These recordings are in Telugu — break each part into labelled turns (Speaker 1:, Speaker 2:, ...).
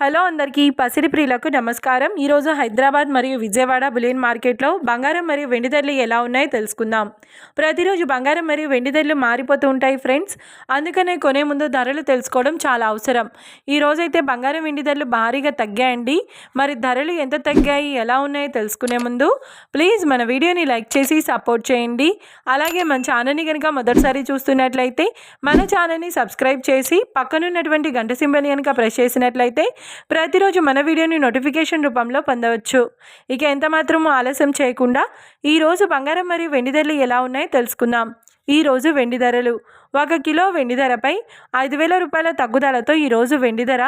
Speaker 1: హలో అందరికీ పసిడి ప్రియులకు నమస్కారం. ఈరోజు హైదరాబాద్ మరియు విజయవాడ బులియన్ మార్కెట్లో బంగారం మరియు వెండి ధరలు ఎలా ఉన్నాయో తెలుసుకుందాం. ప్రతిరోజు బంగారం మరియు వెండి ధరలు మారిపోతూ ఉంటాయి ఫ్రెండ్స్. అందుకనే కొనే ముందు ధరలు తెలుసుకోవడం చాలా అవసరం. ఈరోజైతే బంగారం వెండి ధరలు భారీగా తగ్గాయండి. మరి ధరలు ఎంత తగ్గాయి, ఎలా ఉన్నాయో తెలుసుకునే ముందు ప్లీజ్ మన వీడియోని లైక్ చేసి సపోర్ట్ చేయండి. అలాగే మన ఛానల్ని కనుక మొదటిసారి చూస్తున్నట్లయితే మన ఛానల్ని సబ్స్క్రైబ్ చేసి పక్కనున్నటువంటి గంట సింబల్ని కనుక ప్రెస్ చేసినట్లయితే ప్రతిరోజు మన వీడియోని నోటిఫికేషన్ రూపంలో పొందవచ్చు. ఇక ఎంత మాత్రమూ ఆలస్యం చేయకుండా ఈరోజు బంగారం మరియు వెండి ధరలు ఎలా ఉన్నాయో తెలుసుకుందాం. ఈరోజు వెండి ధరలు 1 కిలో వెండి ధరపై 5,000 రూపాయల తగ్గుదలతో ఈరోజు వెండి ధర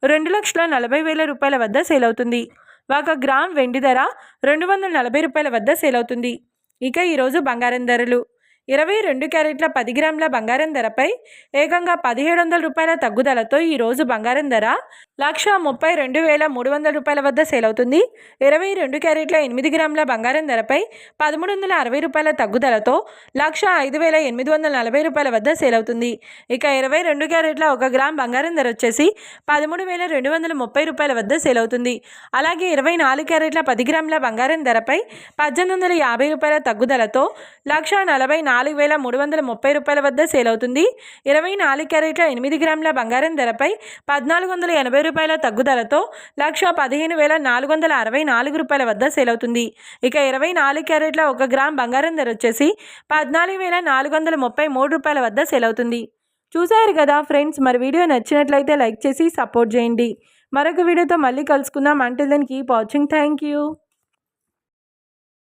Speaker 1: 2,40,000 రూపాయల వద్ద సేల్ అవుతుంది. 1 గ్రామ్ వెండి ధర 240 రూపాయల వద్ద సేల్ అవుతుంది. ఇక ఈరోజు బంగారం ధరలు 22 క్యారెట్ల 10 గ్రాముల బంగారం ధరపై ఏకంగా 1,700 రూపాయల తగ్గుదలతో ఈరోజు బంగారం ధర 1,32,300 రూపాయల వద్ద సేల్ అవుతుంది. 22 క్యారెట్ల 8 గ్రాముల బంగారం ధరపై 1,360 రూపాయల తగ్గుదలతో 1,05,840 రూపాయల వద్ద సేల్ అవుతుంది. ఇక 22 క్యారెట్ల 1 గ్రామ్ బంగారం ధర వచ్చేసి 13,230 రూపాయల వద్ద సేల్ అవుతుంది. అలాగే 24 క్యారెట్ల 10 గ్రాముల బంగారం ధరపై 1,850 రూపాయల తగ్గుదలతో 1,44,330 రూపాయల వద్ద సేల్ అవుతుంది. 24 క్యారెట్ల 8 గ్రాముల బంగారం ధరపై 1,480 రూపాయల తగ్గుదలతో 1,15,464 రూపాయల వద్ద సేల్ అవుతుంది. ఇక 24 క్యారెట్ల 1 గ్రామ్ బంగారం ధర వచ్చేసి 14,433 రూపాయల వద్ద సేల్ అవుతుంది. చూసారు కదా ఫ్రెండ్స్, మరి వీడియో నచ్చినట్లయితే లైక్ చేసి సపోర్ట్ చేయండి. మరొక వీడియోతో మళ్ళీ కలుసుకుందాం. Until then keep watching. Thank you.